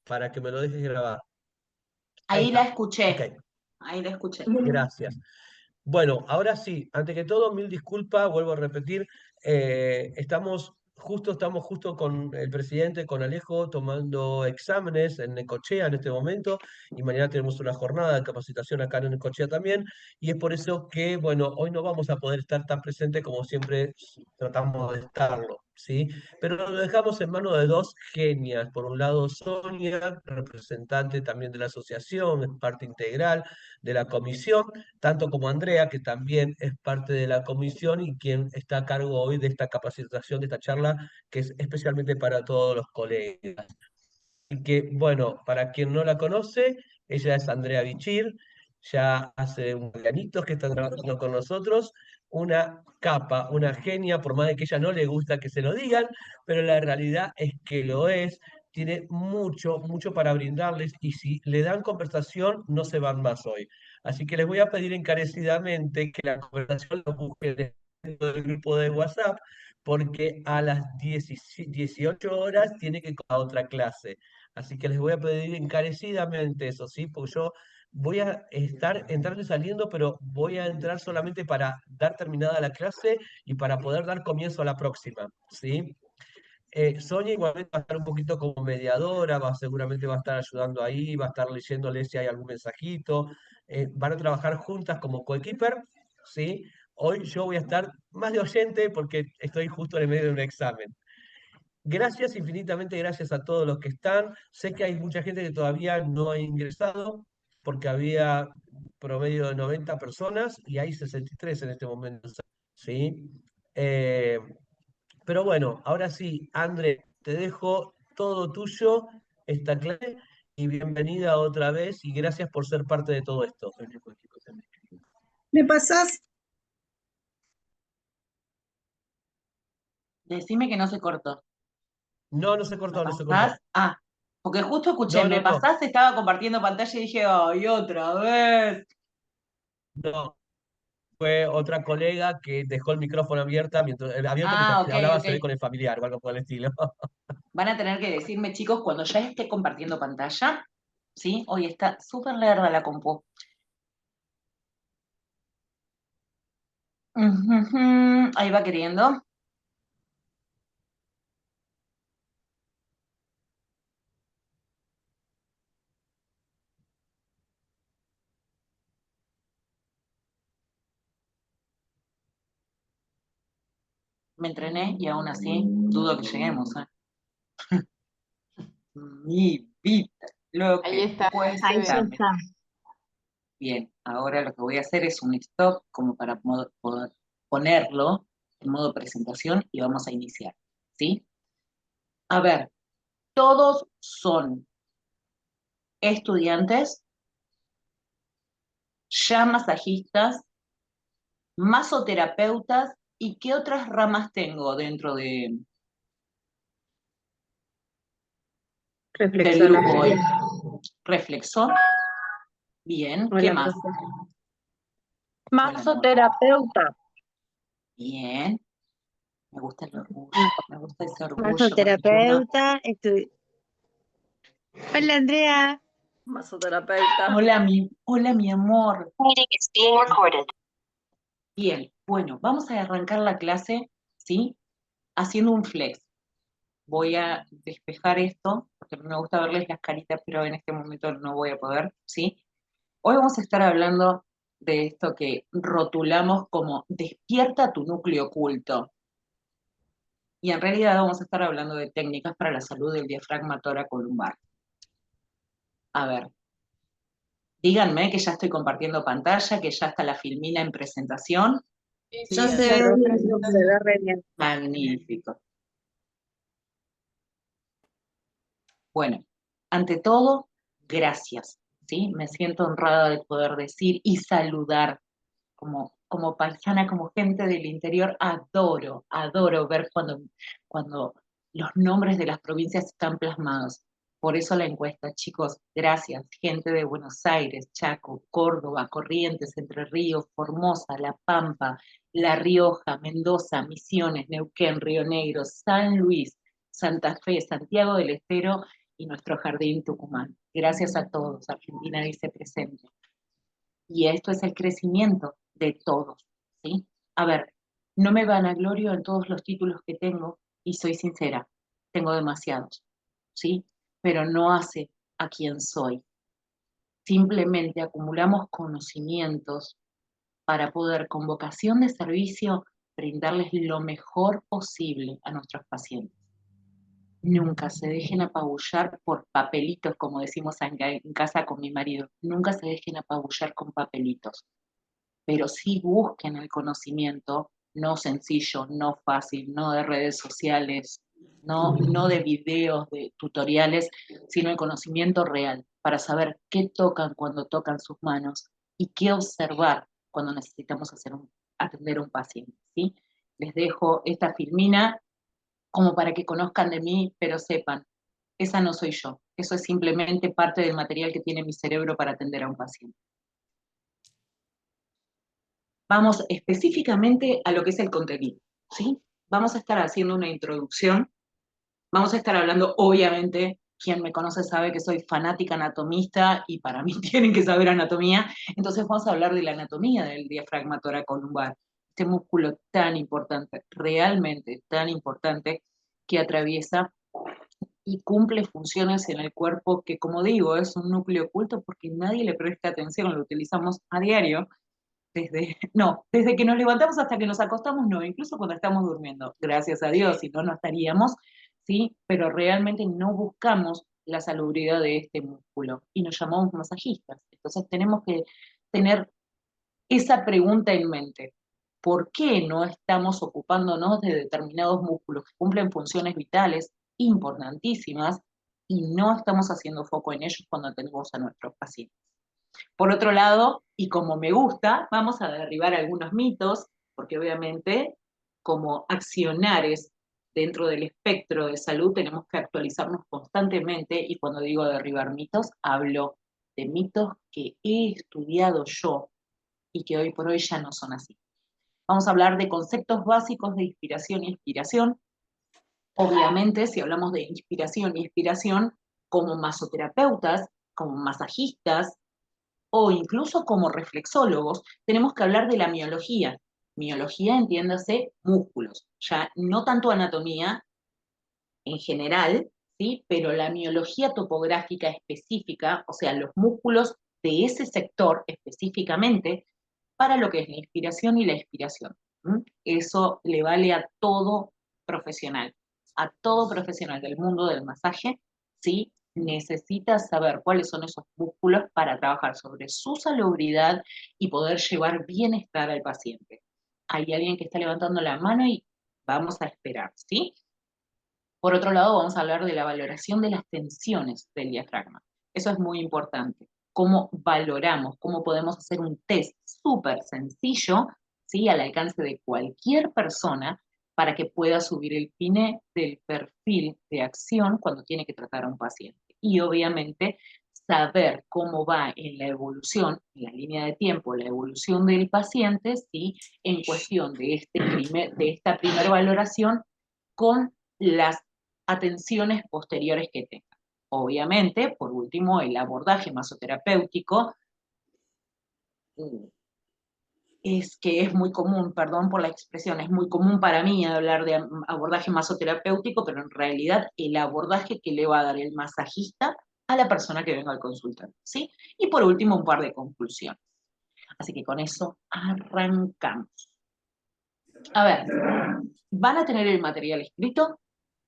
para que me lo dejes grabar. Ahí Ahí la está. Ok, escuché, ahí la escuché. gracias. Bueno, ahora sí, antes que todo, mil disculpas, vuelvo a repetir, estamos justo con el presidente, con Alejo, tomando exámenes en Necochea en este momento, y mañana tenemos una jornada de capacitación acá en Necochea también, y es por eso que, bueno, hoy no vamos a poder estar tan presentes como siempre tratamos de estarlo, ¿sí? Pero lo dejamos en manos de dos genias. Por un lado, Sonia, representante también de la asociación, es parte integral de la comisión, tanto como Andrea, que también es parte de la comisión y quien está a cargo hoy de esta capacitación, de esta charla, que es especialmente para todos los colegas. Y que, bueno, para quien no la conoce, ella es Andrea Bichir, ya hace unos añitos que está trabajando con nosotros, una capa, una genia, por más de que a ella no le gusta que se lo digan, pero la realidad es que lo es, tiene mucho, mucho para brindarles y si le dan conversación no se van más hoy. Así que les voy a pedir encarecidamente que la conversación la busquen dentro del grupo de WhatsApp, porque a las 18 horas tiene que ir a otra clase. Así que les voy a pedir encarecidamente eso, ¿sí? Porque yo voy a estar entrando y saliendo, pero voy a entrar solamente para dar terminada la clase y para poder dar comienzo a la próxima, ¿sí? Sonia igualmente va a estar un poquito como mediadora, seguramente va a estar ayudando ahí, va a estar leyéndole si hay algún mensajito. Van a trabajar juntas como coequiper, ¿sí? Hoy yo voy a estar más de oyente porque estoy justo en el medio de un examen. Gracias, infinitamente gracias a todos los que están. Sé que hay mucha gente que todavía no ha ingresado porque había promedio de 90 personas y hay 63 en este momento, ¿sí? Eh, pero bueno, ahora sí, André, te dejo todo tuyo, esta clase, y bienvenida otra vez y gracias por ser parte de todo esto. ¿Me pasás? Decime que no se cortó. No, no se ¿Me cortó, no se cortó. pasás? Ah, porque justo escuché, No, ¿me no, no, pasás? Estaba compartiendo pantalla y dije, ¡ay, otra vez! no. Fue otra colega que dejó el micrófono abierto mientras Ah, que ok, hablaba, ok. se ve con el familiar o algo por el estilo. Van a tener que decirme, chicos, cuando ya esté compartiendo pantalla, ¿sí? Hoy está súper lerda la compu. Ujujú, ahí va queriendo. Me entrené y aún así dudo que lleguemos, ¿eh? Mi vida, lo Ahí que está, cuesta. ahí se ve. Está. Bien, ahora lo que voy a hacer es un stop como para poder ponerlo en modo presentación y vamos a iniciar, ¿sí? A ver, todos son estudiantes, ya masajistas, masoterapeutas y qué otras ramas tengo dentro del grupo hoy. Reflexología. Reflexor, bien, ¿qué Hola, más? profe. Hola, amor. Masoterapeuta. Bien, me gusta el orgullo, Ah, me gusta ese orgullo. Masoterapeuta. Hola, Andrea. Masoterapeuta. Hola, mi amor. Bien, bueno, vamos a arrancar la clase, ¿sí? Haciendo un flex. Voy a despejar esto, porque me gusta verles las caritas, pero en este momento no voy a poder, ¿sí? Hoy vamos a estar hablando de esto que rotulamos como despierta tu núcleo oculto. Y en realidad vamos a estar hablando de técnicas para la salud del diafragma toracolumbar. A ver, díganme que ya estoy compartiendo pantalla, que ya está la filmina en presentación. Sí, Yo sí, sé, está se ve re bien. Magnífico. Bueno, ante todo, gracias, ¿sí? Me siento honrada de poder decir y saludar como paisana, como gente del interior, adoro ver cuando los nombres de las provincias están plasmados. Por eso la encuesta, chicos, gracias, gente de Buenos Aires, Chaco, Córdoba, Corrientes, Entre Ríos, Formosa, La Pampa, La Rioja, Mendoza, Misiones, Neuquén, Río Negro, San Luis, Santa Fe, Santiago del Estero y nuestro jardín Tucumán. Gracias a todos, Argentina dice presente. Y esto es el crecimiento de todos, ¿sí? A ver, no me vanaglorio en todos los títulos que tengo, y soy sincera, tengo demasiados, ¿sí? Pero no hace a quien soy. Simplemente acumulamos conocimientos para poder, con vocación de servicio, brindarles lo mejor posible a nuestros pacientes. Nunca se dejen apabullar por papelitos, como decimos en casa con mi marido. Nunca se dejen apabullar con papelitos, pero sí busquen el conocimiento, no sencillo, no fácil, no de redes sociales, no de videos, de tutoriales, sino el conocimiento real, para saber qué tocan cuando tocan sus manos y qué observar cuando necesitamos atender a un paciente, ¿sí? Les dejo esta filmina como para que conozcan de mí, pero sepan, esa no soy yo, eso es simplemente parte del material que tiene mi cerebro para atender a un paciente. Vamos específicamente a lo que es el contenido, ¿sí? Vamos a estar haciendo una introducción, vamos a estar hablando, obviamente, quien me conoce sabe que soy fanática anatomista y para mí tienen que saber anatomía, entonces vamos a hablar de la anatomía del diafragma toracolumbar, este músculo tan importante, realmente tan importante, que atraviesa y cumple funciones en el cuerpo que, como digo, es un núcleo oculto porque nadie le presta atención, lo utilizamos a diario, desde que nos levantamos hasta que nos acostamos, no, incluso cuando estamos durmiendo, gracias a Dios, si no, no estaríamos, ¿sí? Pero realmente no buscamos la salubridad de este músculo y nos llamamos masajistas. Entonces tenemos que tener esa pregunta en mente. ¿Por qué no estamos ocupándonos de determinados músculos que cumplen funciones vitales importantísimas y no estamos haciendo foco en ellos cuando tenemos a nuestros pacientes? Por otro lado, y como me gusta, vamos a derribar algunos mitos, porque obviamente como accionares dentro del espectro de salud tenemos que actualizarnos constantemente, y cuando digo derribar mitos, hablo de mitos que he estudiado yo y que hoy por hoy ya no son así. Vamos a hablar de conceptos básicos de inspiración y expiración. Obviamente, si hablamos de inspiración y expiración, como masoterapeutas, como masajistas, o incluso como reflexólogos, tenemos que hablar de la miología. Miología, entiéndase, músculos, ya no tanto anatomía en general, ¿sí? Pero la miología topográfica específica, o sea, los músculos de ese sector específicamente, para lo que es la inspiración y la expiración. Eso le vale a todo profesional del mundo del masaje, ¿sí? Necesita saber cuáles son esos músculos para trabajar sobre su salubridad y poder llevar bienestar al paciente. Hay alguien que está levantando la mano y vamos a esperar, ¿sí? Por otro lado, vamos a hablar de la valoración de las tensiones del diafragma. Eso es muy importante. Cómo valoramos, cómo podemos hacer un test súper sencillo, ¿sí? Al alcance de cualquier persona, para que pueda subir el PINE del perfil de acción cuando tiene que tratar a un paciente. Y obviamente saber cómo va en la evolución, en la línea de tiempo, la evolución del paciente, ¿sí? En cuestión de esta primera valoración con las atenciones posteriores que tenga. Obviamente, por último, el abordaje masoterapéutico es que es muy común, perdón por la expresión, es muy común para mí hablar de abordaje masoterapéutico, pero en realidad el abordaje que le va a dar el masajista a la persona que venga al consultorio, ¿sí? Y por último, un par de conclusiones. Así que con eso arrancamos. A ver, van a tener el material escrito,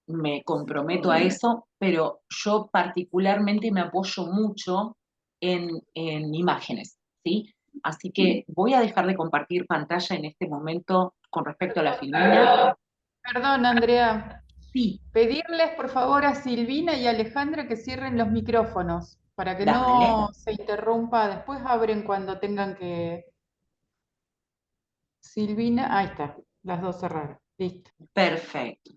me comprometo a eso, pero yo particularmente me apoyo mucho en imágenes, ¿sí? Así que voy a dejar de compartir pantalla en este momento con respecto a la filmina. Perdón, Andrea. Sí, Pedirles por favor a Silvina y a Alejandra que cierren los micrófonos para que dale, no se interrumpa. Después abren cuando tengan que. Silvina, ahí está, las dos cerraron. Listo. perfecto.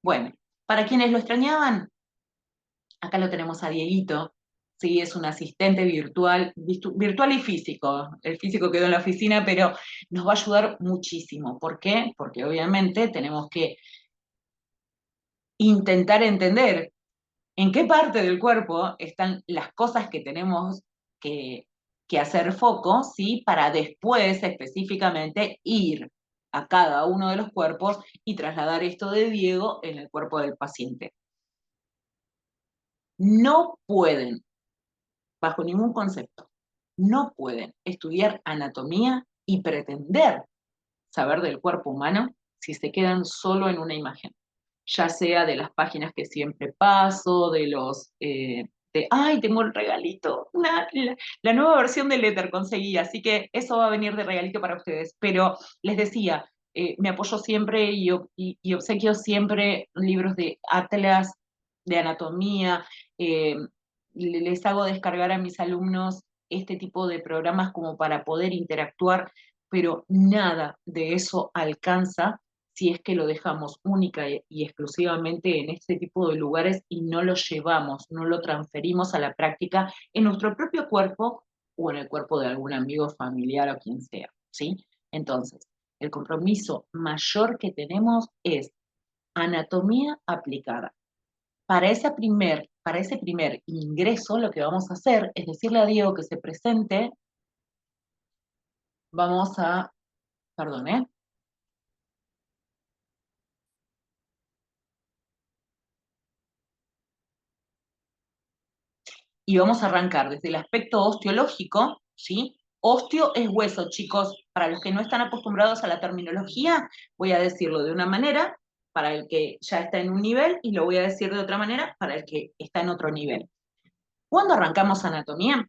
Bueno, para quienes lo extrañaban, acá lo tenemos a Dieguito, sí, es un asistente virtual, virtual y físico. El físico quedó en la oficina, pero nos va a ayudar muchísimo. ¿Por qué? Porque obviamente tenemos que intentar entender en qué parte del cuerpo están las cosas que tenemos que, que hacer foco, ¿sí? Para después específicamente ir a cada uno de los cuerpos y trasladar esto de Diego en el cuerpo del paciente. No pueden, bajo ningún concepto, no pueden estudiar anatomía y pretender saber del cuerpo humano si se quedan solo en una imagen, ya sea de las páginas que siempre paso, de los... ¡ay, tengo el regalito! La nueva versión del éter conseguí, así que eso va a venir de regalito para ustedes. Pero les decía, me apoyo siempre y obsequio siempre libros de atlas, de anatomía, les hago descargar a mis alumnos este tipo de programas como para poder interactuar, pero nada de eso alcanza si es que lo dejamos única y exclusivamente en este tipo de lugares y no lo llevamos, no lo transferimos a la práctica en nuestro propio cuerpo o en el cuerpo de algún amigo, familiar o quien sea, ¿sí? Entonces, el compromiso mayor que tenemos es anatomía aplicada. Para ese primer ingreso, lo que vamos a hacer es decirle a Diego que se presente. Vamos a, perdón, y vamos a arrancar desde el aspecto osteológico, ¿sí? Osteo es hueso, chicos. Para los que no están acostumbrados a la terminología, voy a decirlo de una manera para el que ya está en un nivel y lo voy a decir de otra manera para el que está en otro nivel. Cuando arrancamos anatomía,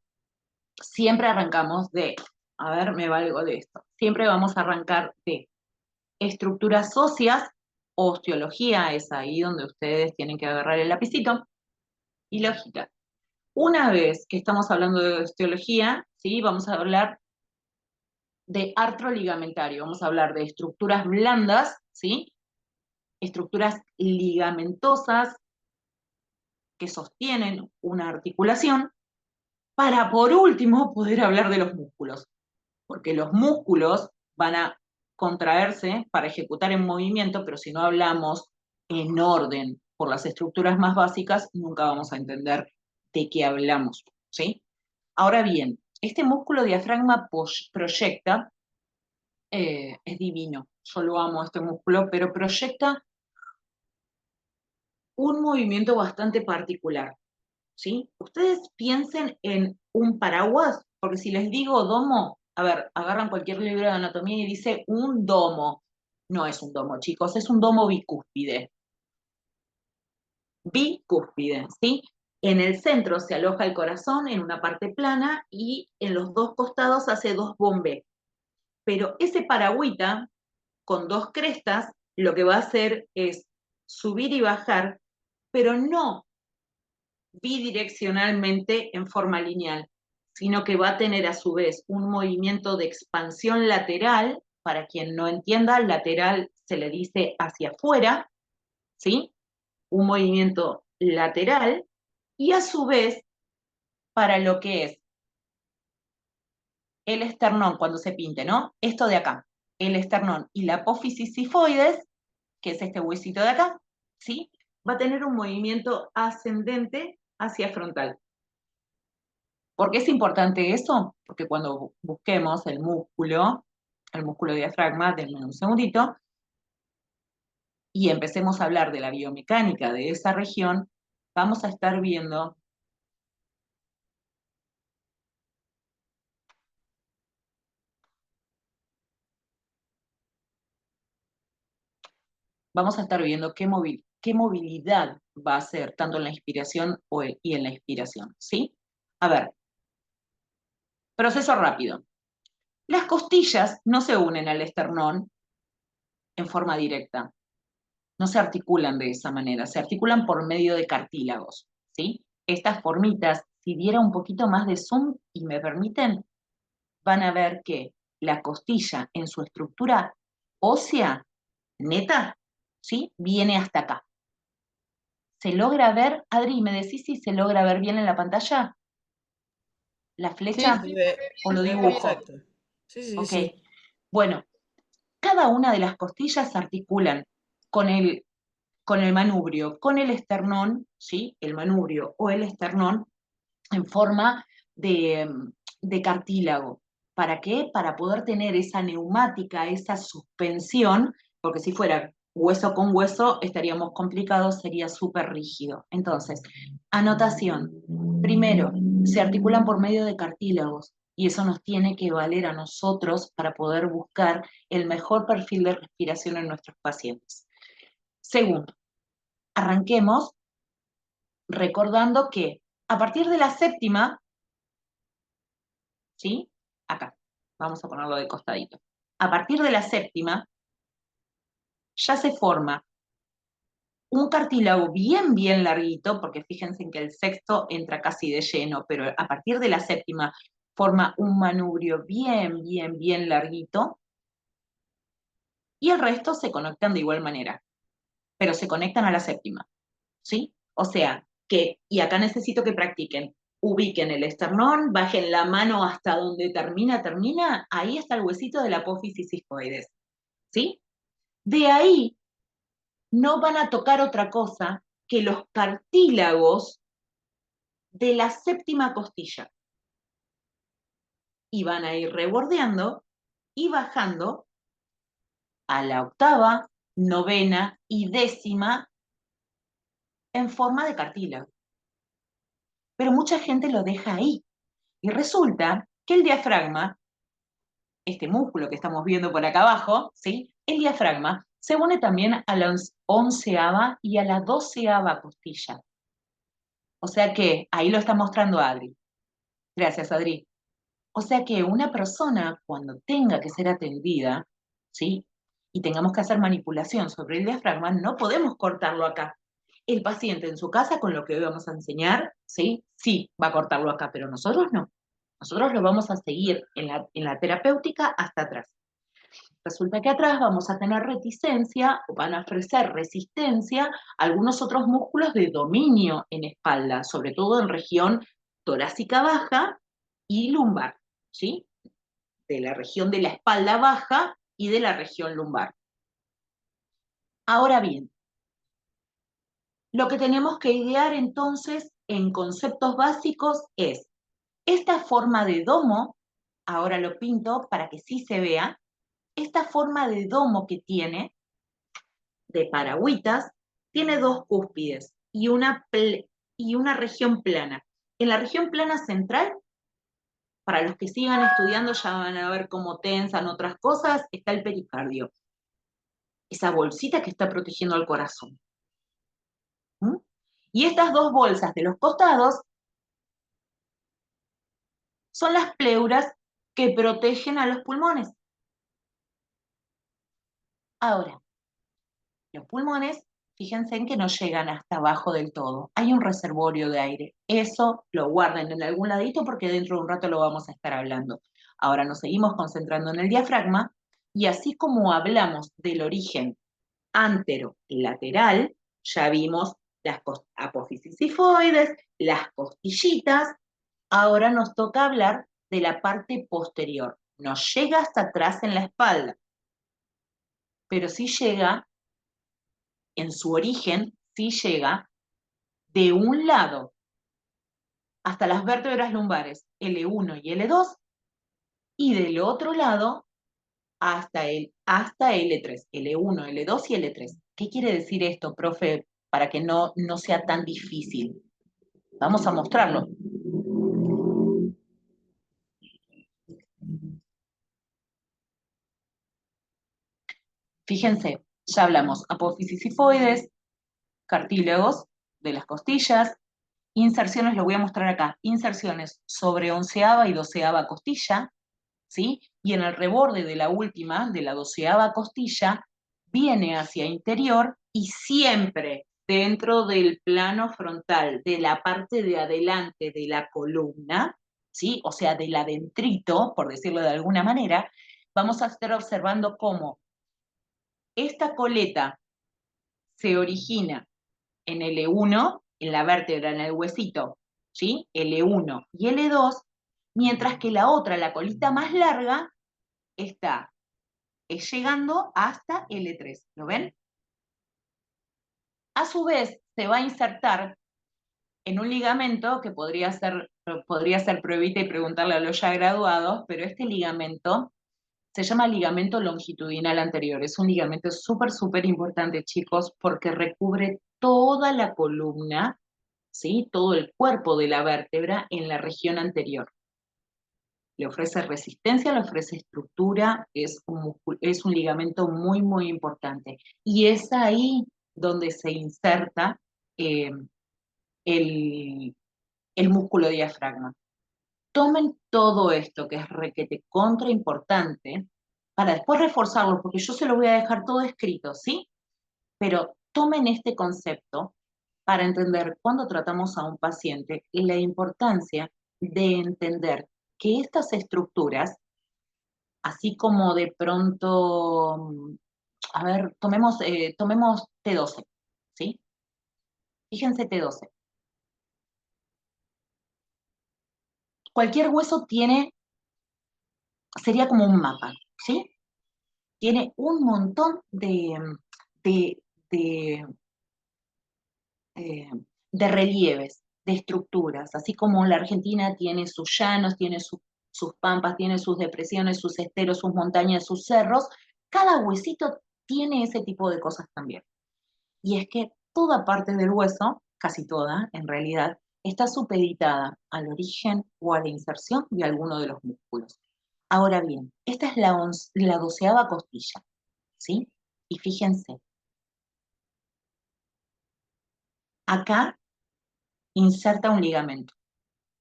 siempre arrancamos de, a ver, me valgo de esto, siempre vamos a arrancar de estructuras óseas, osteología, es ahí donde ustedes tienen que agarrar el lapicito, y lógica. Una vez que estamos hablando de osteología, ¿sí? Vamos a hablar de artroligamentario, vamos a hablar de estructuras blandas, ¿sí? Estructuras ligamentosas que sostienen una articulación, para por último poder hablar de los músculos, porque los músculos van a contraerse para ejecutar en movimiento, pero si no hablamos en orden por las estructuras más básicas, nunca vamos a entender de qué hablamos, ¿sí? Ahora bien, este músculo diafragma proyecta, es divino, yo lo amo este músculo, pero proyecta un movimiento bastante particular, ¿sí? Ustedes piensen en un paraguas, porque si les digo domo, a ver, agarran cualquier libro de anatomía y dice un domo. No es un domo, chicos, es un domo bicúspide. Bicúspide, ¿sí? En el centro se aloja el corazón en una parte plana y en los dos costados hace dos bombes. Pero ese paragüita con dos crestas lo que va a hacer es subir y bajar, pero no bidireccionalmente en forma lineal, sino que va a tener a su vez un movimiento de expansión lateral. Para quien no entienda, lateral se le dice hacia afuera, ¿sí? Un movimiento lateral, y a su vez para lo que es el esternón cuando se pinte, ¿no? Esto de acá, el esternón y la apófisis sifoides, que es este huesito de acá, ¿sí? Va a tener un movimiento ascendente hacia frontal. ¿Por qué es importante eso? Porque cuando busquemos el músculo diafragma, denme un segundito, y empecemos a hablar de la biomecánica de esa región, vamos a estar viendo qué movilidad va a hacer tanto en la inspiración y en la expiración, ¿sí? A ver, proceso rápido. Las costillas no se unen al esternón en forma directa, no se articulan de esa manera, se articulan por medio de cartílagos, ¿sí? Estas formitas, si diera un poquito más de zoom y me permiten, van a ver que la costilla en su estructura ósea, neta, ¿sí? Viene hasta acá. ¿Se logra ver? Adri, ¿me decís si se logra ver bien en la pantalla? ¿La flecha? Sí, ¿O lo se ve dibujo? bien. Perfecto. Sí, sí, Ok. sí. Bueno, cada una de las costillas se articulan con el con el manubrio, con el esternón, ¿sí? El manubrio o el esternón en forma de cartílago. ¿Para qué? Para poder tener esa neumática, esa suspensión, porque si fuera hueso con hueso estaríamos complicados, sería súper rígido. Entonces, anotación. Primero, se articulan por medio de cartílagos y eso nos tiene que valer a nosotros para poder buscar el mejor perfil de respiración en nuestros pacientes. Segundo, arranquemos recordando que a partir de la séptima, ¿sí? Acá, vamos a ponerlo de costadito. A partir de la séptima, ya se forma un cartílago bien, bien larguito, porque fíjense que el sexto entra casi de lleno, pero a partir de la séptima forma un manubrio bien, bien, bien larguito, y el resto se conectan de igual manera, pero se conectan a la séptima, ¿sí? O sea, que, y acá necesito que practiquen, ubiquen el esternón, bajen la mano hasta donde termina, ahí está el huesito de la apófisis sifoides, ¿sí? De ahí no van a tocar otra cosa que los cartílagos de la séptima costilla. Y van a ir rebordeando y bajando a la octava, novena y décima en forma de cartílago. Pero mucha gente lo deja ahí. Y resulta que el diafragma, este músculo que estamos viendo por acá abajo, ¿sí? El diafragma se une también a la onceava y a la doceava costilla. O sea que, ahí lo está mostrando Adri. Gracias, Adri. O sea que una persona, cuando tenga que ser atendida, ¿sí? Y tengamos que hacer manipulación sobre el diafragma, no podemos cortarlo acá. El paciente en su casa, con lo que hoy vamos a enseñar, ¿sí? Sí, va a cortarlo acá, pero nosotros no. Nosotros lo vamos a seguir en la terapéutica hasta atrás. Resulta que atrás vamos a tener reticencia, o van a ofrecer resistencia a algunos otros músculos de dominio en espalda, sobre todo en región torácica baja y lumbar, ¿sí? De la región de la espalda baja y de la región lumbar. Ahora bien, lo que tenemos que idear entonces en conceptos básicos es esta forma de domo, ahora lo pinto para que sí se vea, esta forma de domo que tiene, de paragüitas, tiene dos cúspides y una región plana. En la región plana central, para los que sigan estudiando ya van a ver cómo tensan otras cosas, está el pericardio. Esa bolsita que está protegiendo al corazón. ¿Mm? Y estas dos bolsas de los costados son las pleuras que protegen a los pulmones. Ahora, los pulmones, fíjense en que no llegan hasta abajo del todo. Hay un reservorio de aire. Eso lo guarden en algún ladito porque dentro de un rato lo vamos a estar hablando. Ahora nos seguimos concentrando en el diafragma y así como hablamos del origen antero y lateral, ya vimos las apófisis sifoides, las costillitas, ahora nos toca hablar de la parte posterior. No llega hasta atrás en la espalda, pero sí llega, en su origen, sí llega de un lado hasta las vértebras lumbares L1 y L2, y del otro lado hasta L3, L1, L2 y L3. ¿Qué quiere decir esto, profe? Para que no sea tan difícil. Vamos a mostrarlo. Fíjense, ya hablamos apófisis sifoides, cartílagos de las costillas, inserciones, lo voy a mostrar acá, inserciones sobre onceava y doceava costilla, ¿sí? Y en el reborde de la última, de la doceava costilla, viene hacia interior y siempre dentro del plano frontal, de la parte de adelante de la columna, ¿sí? O sea, del adentrito, por decirlo de alguna manera, vamos a estar observando cómo esta coleta se origina en L1, en la vértebra, en el huesito, ¿sí? L1 y L2, mientras que la otra, la colita más larga, está llegando hasta L3. ¿Lo ven? A su vez, se va a insertar en un ligamento que podría ser pruebita y preguntarle a los ya graduados, pero este ligamento se llama ligamento longitudinal anterior. Es un ligamento súper, súper importante, chicos, porque recubre toda la columna, ¿sí? Todo el cuerpo de la vértebra en la región anterior. Le ofrece resistencia, le ofrece estructura, es un ligamento muy, muy importante. Y es ahí donde se inserta eh, el, el músculo diafragma. Tomen todo esto que es requete contra importante para después reforzarlo, porque yo se lo voy a dejar todo escrito, ¿sí? Pero tomen este concepto para entender cuando tratamos a un paciente la importancia de entender que estas estructuras, así como de pronto, a ver, tomemos T12, ¿sí? Fíjense T12. Cualquier hueso sería como un mapa, ¿sí? Tiene un montón de, de, eh, de relieves, de estructuras, así como la Argentina tiene sus llanos, tiene sus pampas, tiene sus depresiones, sus esteros, sus montañas, sus cerros, cada huesito tiene ese tipo de cosas también. Y es que toda parte del hueso, casi toda en realidad, está supeditada al origen o a la inserción de alguno de los músculos. Ahora bien, esta es la 12ª costilla, ¿sí? Y fíjense, acá inserta un ligamento,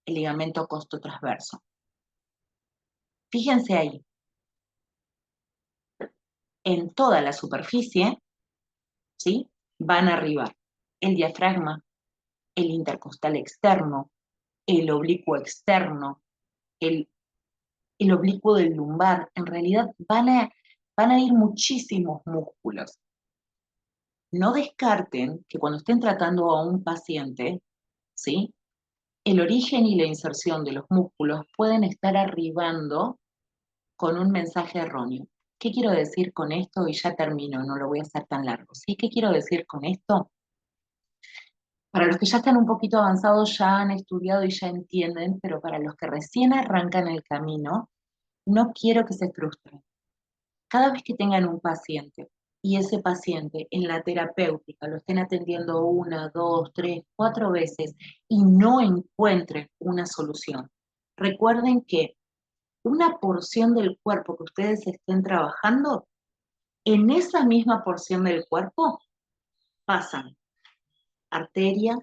el ligamento costotransverso. Fíjense ahí, en toda la superficie, ¿sí? Van a arribar el diafragma, el intercostal externo, el oblicuo externo, el oblicuo del lumbar. En realidad van a ir muchísimos músculos. No descarten que cuando estén tratando a un paciente, ¿sí? El origen y la inserción de los músculos pueden estar arribando con un mensaje erróneo. ¿Qué quiero decir con esto? Y ya termino, no lo voy a hacer tan largo. ¿Sí? ¿Qué quiero decir con esto? Para los que ya están un poquito avanzados, ya han estudiado y ya entienden, pero para los que recién arrancan el camino, no quiero que se frustren. Cada vez que tengan un paciente y ese paciente en la terapéutica lo estén atendiendo 1, 2, 3, 4 veces y no encuentren una solución, recuerden que una porción del cuerpo que ustedes estén trabajando, en esa misma porción del cuerpo pasan arteria,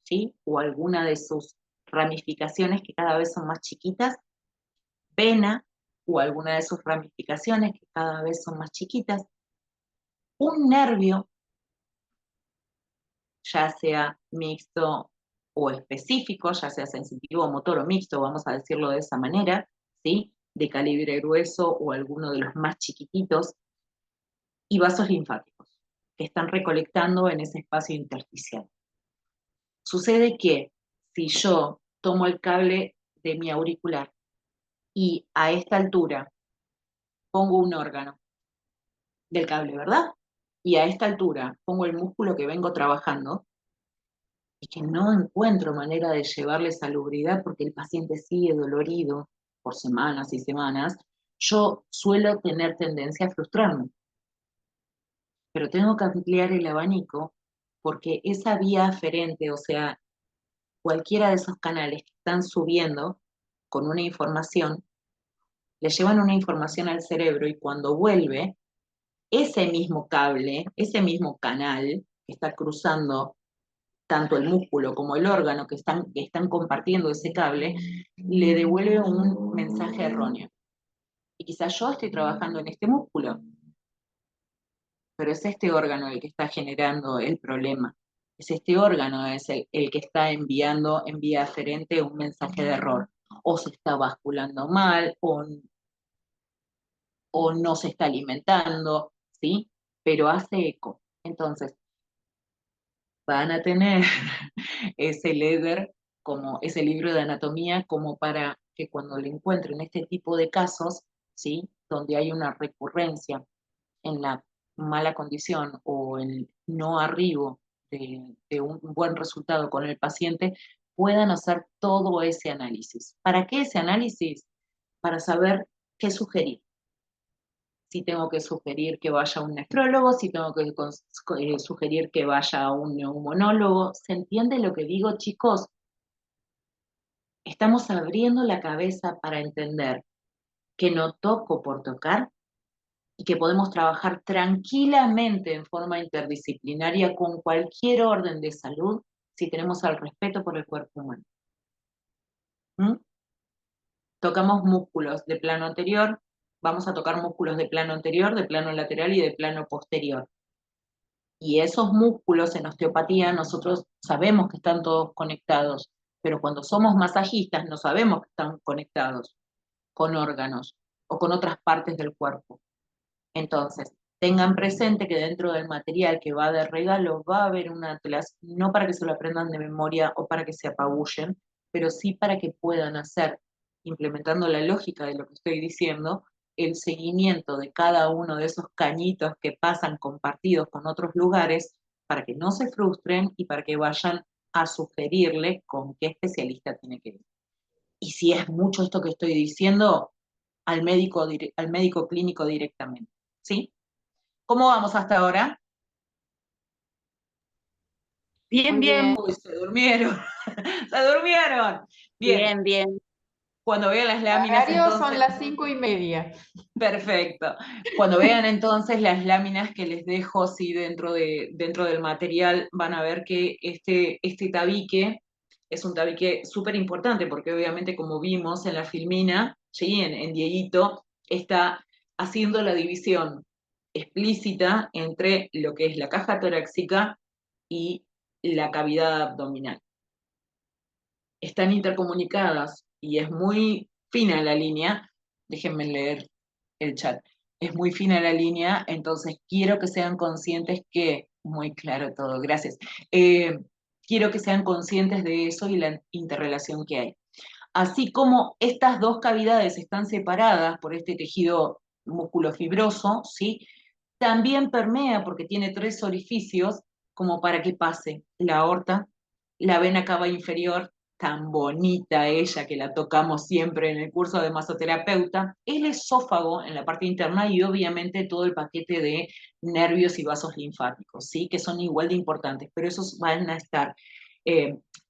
¿sí? O alguna de sus ramificaciones que cada vez son más chiquitas, vena o alguna de sus ramificaciones que cada vez son más chiquitas, un nervio, ya sea mixto o específico, ya sea sensitivo, motor o mixto, vamos a decirlo de esa manera, ¿sí? De calibre grueso o alguno de los más chiquititos, y vasos linfáticos, que están recolectando en ese espacio intersticial. Sucede que si yo tomo el cable de mi auricular y a esta altura pongo un órgano del cable, ¿verdad? Y a esta altura pongo el músculo que vengo trabajando y que no encuentro manera de llevarle salubridad porque el paciente sigue dolorido por semanas y semanas, yo suelo tener tendencia a frustrarme. Pero tengo que ampliar el abanico porque esa vía aferente, o sea, cualquiera de esos canales que están subiendo con una información, le llevan una información al cerebro y cuando vuelve, ese mismo cable, ese mismo canal que está cruzando tanto el músculo como el órgano que están compartiendo ese cable, le devuelve un mensaje erróneo. Y quizás yo estoy trabajando en este músculo, pero es este órgano el que está generando el problema. Es este órgano es el que está enviando en vía aferente un mensaje de error. O se está basculando mal, o no se está alimentando, ¿sí? Pero hace eco. Entonces, van a tener ese leather, como ese libro de anatomía, como para que cuando le encuentren este tipo de casos, ¿sí? Donde hay una recurrencia en la mala condición o el no arribo de un buen resultado con el paciente, puedan hacer todo ese análisis. ¿Para qué ese análisis? Para saber qué sugerir. Si tengo que sugerir que vaya a un nefrólogo, si tengo que sugerir que vaya a un neumonólogo. ¿Se entiende lo que digo, chicos? Estamos abriendo la cabeza para entender que no toco por tocar y que podemos trabajar tranquilamente en forma interdisciplinaria con cualquier orden de salud si tenemos el respeto por el cuerpo humano. ¿Mm? Tocamos músculos de plano anterior, vamos a tocar músculos de plano anterior, de plano lateral y de plano posterior. Y esos músculos en osteopatía nosotros sabemos que están todos conectados, pero cuando somos masajistas no sabemos que están conectados con órganos o con otras partes del cuerpo. Entonces, tengan presente que dentro del material que va de regalo va a haber un atlas, no para que se lo aprendan de memoria o para que se apabullen, pero sí para que puedan hacer, implementando la lógica de lo que estoy diciendo, el seguimiento de cada uno de esos cañitos que pasan compartidos con otros lugares para que no se frustren y para que vayan a sugerirle con qué especialista tiene que ir. Y si es mucho esto que estoy diciendo, al médico clínico directamente, ¿sí? ¿Cómo vamos hasta ahora? Bien, Muy bien. bien. Uy, se durmieron. Se durmieron. Bien. Bien, bien. Cuando vean las El láminas, horario son entonces. las 5:30. Perfecto. Cuando vean entonces las láminas que les dejo sí, dentro del material, van a ver que este tabique es un tabique súper importante, porque obviamente, como vimos en la filmina, ¿sí? en Dieguito, está haciendo la división explícita entre lo que es la caja torácica y la cavidad abdominal. Están intercomunicadas y es muy fina la línea. Déjenme leer el chat. Es muy fina la línea, entonces quiero que sean conscientes que, muy claro todo, gracias. Quiero que sean conscientes de eso y la interrelación que hay. Así como estas dos cavidades están separadas por este tejido musculofibroso, ¿sí? También permea, porque tiene 3 orificios, como para que pase la aorta, la vena cava inferior, tan bonita ella que la tocamos siempre en el curso de masoterapeuta, el esófago en la parte interna y obviamente todo el paquete de nervios y vasos linfáticos, ¿sí? Que son igual de importantes, pero esos van a estar.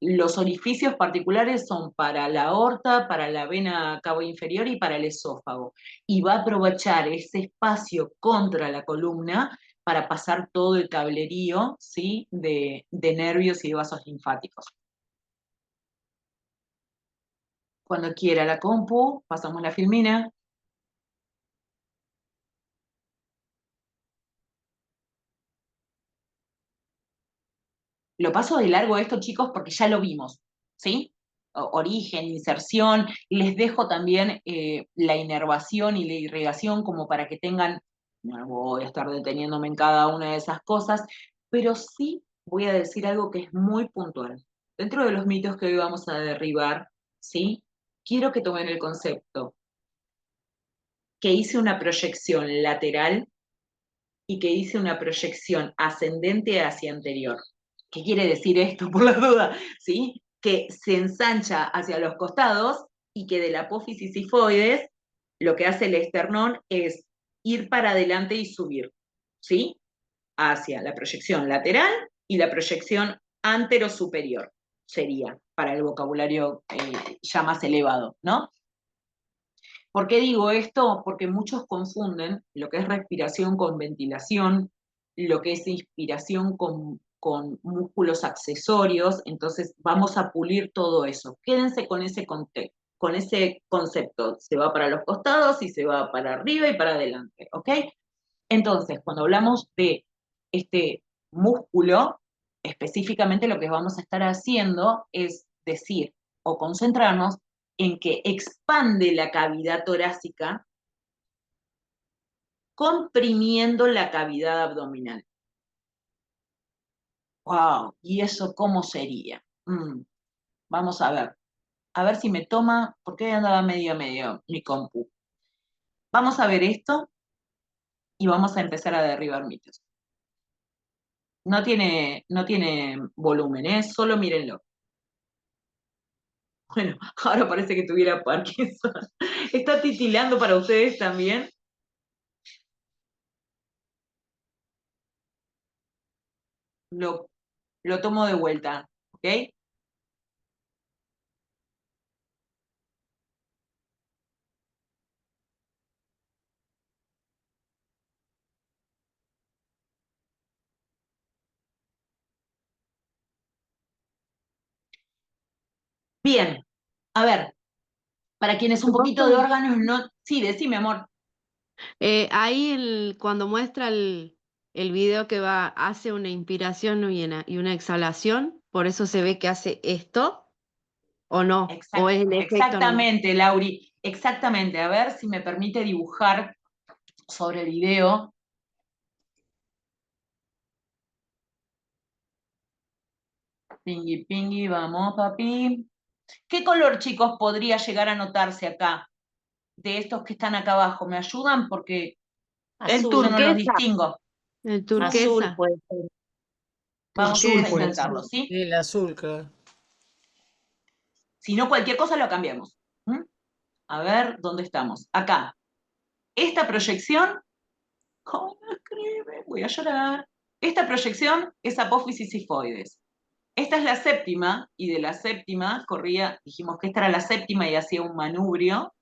Los orificios particulares son para la aorta, para la vena cava inferior y para el esófago. Y va a aprovechar ese espacio contra la columna para pasar todo el cablerío, ¿sí? de nervios y de vasos linfáticos. Cuando quiera la compu, pasamos la filmina. Lo paso de largo esto, chicos, porque ya lo vimos, ¿sí? Origen, inserción, les dejo también la inervación y la irrigación como para que tengan, no voy a estar deteniéndome en cada una de esas cosas, pero sí voy a decir algo que es muy puntual. Dentro de los mitos que hoy vamos a derribar, ¿sí? Quiero que tomen el concepto que hice una proyección lateral y que hice una proyección ascendente hacia anterior. ¿Qué quiere decir esto, por la duda? ¿Sí? Que se ensancha hacia los costados y que de la apófisis sifoides lo que hace el esternón es ir para adelante y subir, ¿sí? Hacia la proyección lateral y la proyección antero-superior, sería para el vocabulario ya más elevado, ¿no? ¿Por qué digo esto? Porque muchos confunden lo que es respiración con ventilación, lo que es inspiración con músculos accesorios, entonces vamos a pulir todo eso. Quédense con ese contexto, con ese concepto. Se va para los costados y se va para arriba y para adelante, ¿ok? Entonces, cuando hablamos de este músculo, específicamente lo que vamos a estar haciendo es decir o concentrarnos en que expande la cavidad torácica comprimiendo la cavidad abdominal. ¡Wow! ¿Y eso cómo sería? Vamos a ver si me toma, porque andaba medio a medio mi compu. Vamos a ver esto. y vamos a empezar a derribar mitos. No tiene volumen, ¿eh? Solo mírenlo. Bueno, ahora parece que tuviera Parkinson. ¿Está titilando para ustedes también? Lo tomo de vuelta, ¿ok? Bien, a ver, para quienes un poquito de órganos no... Sí, decime, amor. Ahí cuando muestra el video que hace una inspiración y una exhalación, por eso se ve que hace esto, ¿o no? ¿O es el efecto nomás? Exactamente, Lauri, exactamente. A ver si me permite dibujar sobre el video. Pingui, pingui, vamos, papi. ¿Qué color, chicos, podría llegar a notarse acá? De estos que están acá abajo. ¿Me ayudan? Porque El yo no los turquesa. distingo. El Azul turquesa. puede ser. Vamos Sí, a puede intentarlo, ser. ¿sí? El azul, claro. Si no, cualquier cosa lo cambiamos. ¿Mm? A ver, ¿dónde estamos? Acá. Esta proyección... ¿Cómo lo escribe? Voy a llorar. Esta proyección es apófisis sifoides. Esta es la séptima, y de la séptima corría, dijimos que esta era la séptima y hacía un manubrio,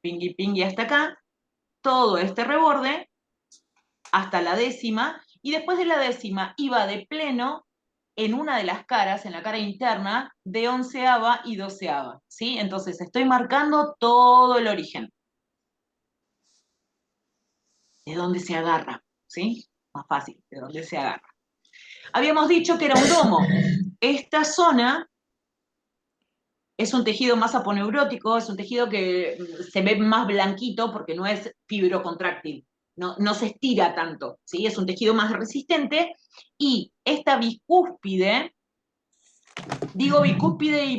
pingui pingui hasta acá, todo este reborde, hasta la décima, y después de la décima iba de pleno en una de las caras, en la cara interna, de onceava y doceava, ¿sí? Entonces estoy marcando todo el origen. ¿De dónde se agarra? ¿Sí? Más fácil, ¿de dónde se agarra? Habíamos dicho que era un domo. Esta zona es un tejido más aponeurótico, es un tejido que se ve más blanquito porque no es fibrocontráctil, no se estira tanto, ¿sí? Es un tejido más resistente y esta bicúspide, digo bicúspide y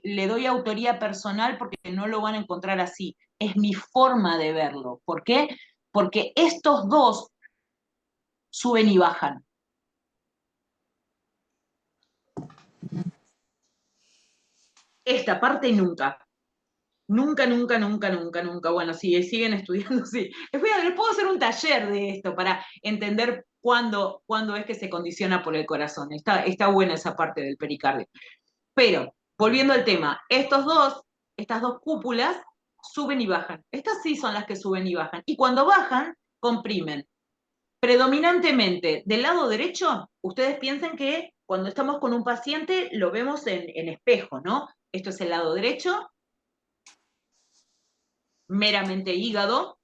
le doy autoría personal porque no lo van a encontrar así, es mi forma de verlo. ¿Por qué? Porque estos dos suben y bajan. Esta parte nunca. Nunca, nunca, nunca, nunca, nunca. Bueno, si siguen estudiando, sí. Les puedo hacer un taller de esto para entender cuándo es que se condiciona por el corazón. Está buena esa parte del pericardio. Pero, volviendo al tema, estas dos cúpulas suben y bajan. Estas sí son las que suben y bajan. Y cuando bajan, comprimen. Predominantemente del lado derecho, ustedes piensen que cuando estamos con un paciente lo vemos en espejo, ¿no? Esto es el lado derecho, meramente hígado,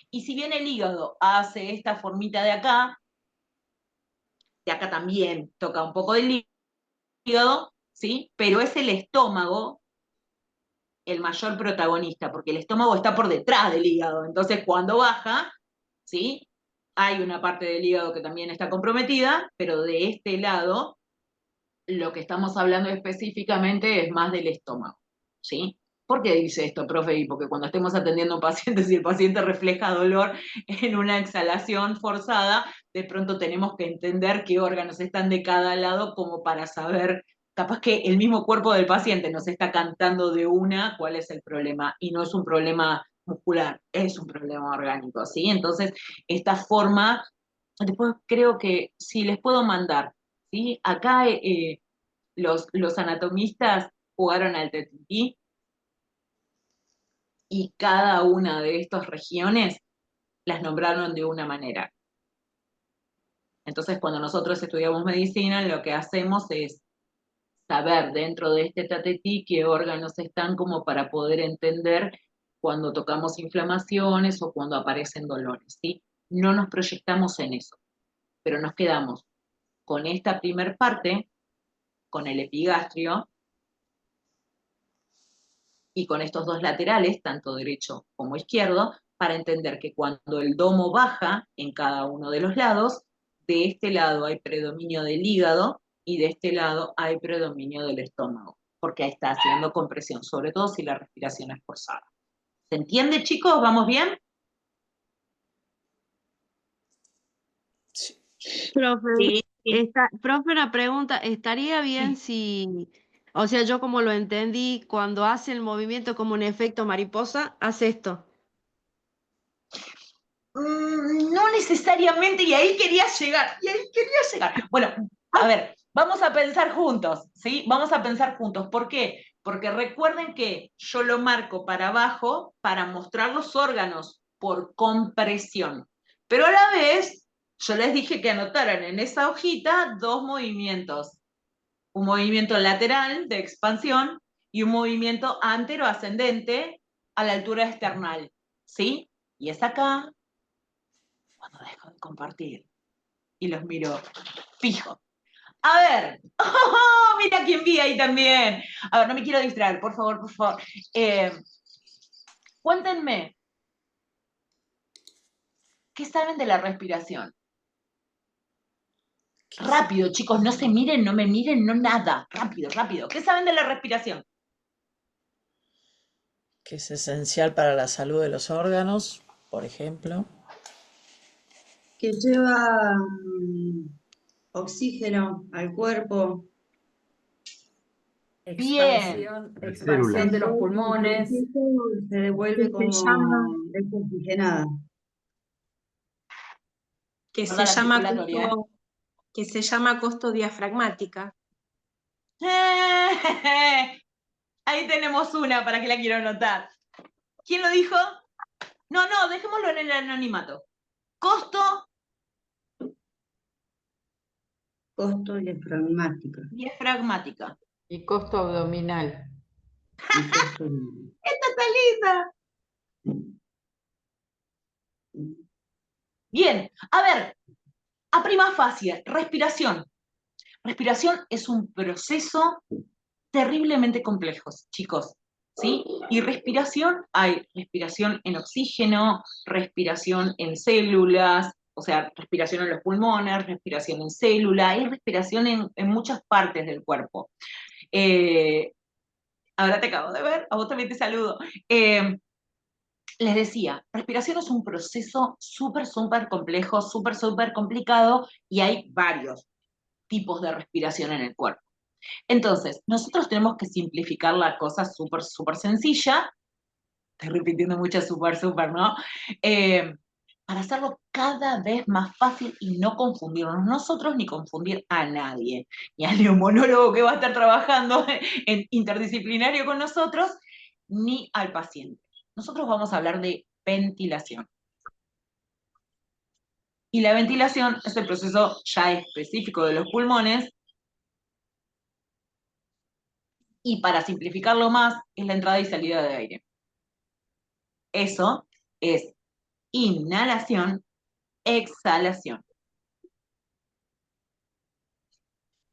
y si bien el hígado hace esta formita de acá también toca un poco del hígado, ¿sí? Pero es el estómago el mayor protagonista, porque el estómago está por detrás del hígado, entonces cuando baja, ¿sí? Hay una parte del hígado que también está comprometida, pero de este lado, lo que estamos hablando específicamente es más del estómago, ¿sí? ¿Por qué dice esto, profe? Y porque cuando estemos atendiendo a un paciente, si el paciente refleja dolor en una exhalación forzada, de pronto tenemos que entender qué órganos están de cada lado como para saber, capaz que el mismo cuerpo del paciente nos está cantando de una cuál es el problema, y no es un problema muscular, es un problema orgánico, ¿sí? Entonces, esta forma, después creo que si les puedo mandar, ¿sí? Acá los anatomistas jugaron al tetití, y cada una de estas regiones las nombraron de una manera. Entonces, cuando nosotros estudiamos medicina, lo que hacemos es saber dentro de este tatetí qué órganos están como para poder entender cuando tocamos inflamaciones o cuando aparecen dolores, ¿sí? No nos proyectamos en eso, pero nos quedamos con esta primer parte, con el epigastrio, y con estos dos laterales, tanto derecho como izquierdo, para entender que cuando el domo baja en cada uno de los lados, de este lado hay predominio del hígado y de este lado hay predominio del estómago, porque ahí está haciendo compresión, sobre todo si la respiración es forzada. ¿Se entiende, chicos? ¿Vamos bien? Profe, Sí. profe, una pregunta, ¿estaría bien si, o sea, yo como lo entendí, cuando hace el movimiento como un efecto mariposa, hace esto? No necesariamente, y ahí quería llegar. Bueno, a ver, vamos a pensar juntos, ¿sí? Vamos a pensar juntos. ¿Por qué? Porque recuerden que yo lo marco para abajo para mostrar los órganos por compresión. Pero a la vez, yo les dije que anotaran en esa hojita 2 movimientos. Un movimiento lateral de expansión y un movimiento anteroascendente a la altura external, ¿sí? Y es acá cuando dejo de compartir y los miro fijo. A ver, ¡oh, mira quién vi ahí también! A ver, no me quiero distraer, por favor, por favor. Cuéntenme, ¿qué saben de la respiración? Rápido, chicos, no se miren, no me miren, no nada. Rápido, rápido. ¿Qué saben de la respiración? Que es esencial para la salud de los órganos, por ejemplo. Que lleva oxígeno al cuerpo. Expansión de los pulmones. Se devuelve como desoxigenada. Que Guarda se la llama circulatoria, costo, que se llama costo diafragmática. Ahí tenemos una para que la quiero anotar. ¿Quién lo dijo? No, dejémoslo en el anonimato. Costo Diafragmática. diafragmática. Y costo abdominal. ¡Esta está linda! Bien, a ver, a prima facie, respiración. Respiración es un proceso terriblemente complejo, chicos, ¿sí? Y respiración, hay respiración en oxígeno, respiración en células, o sea, respiración en los pulmones, respiración en célula, hay respiración en muchas partes del cuerpo. Ahora te acabo de ver, a vos también te saludo. Les decía, respiración es un proceso súper complejo, súper complicado, y hay varios tipos de respiración en el cuerpo. Entonces, nosotros tenemos que simplificar la cosa súper sencilla, estoy repitiendo mucho súper, ¿no? Para hacerlo cada vez más fácil y no confundirnos nosotros ni confundir a nadie, ni al neumonólogo que va a estar trabajando en interdisciplinario con nosotros, ni al paciente. Nosotros vamos a hablar de ventilación. Y la ventilación es el proceso ya específico de los pulmones, y para simplificarlo más, es la entrada y salida de aire. Eso es inhalación, exhalación.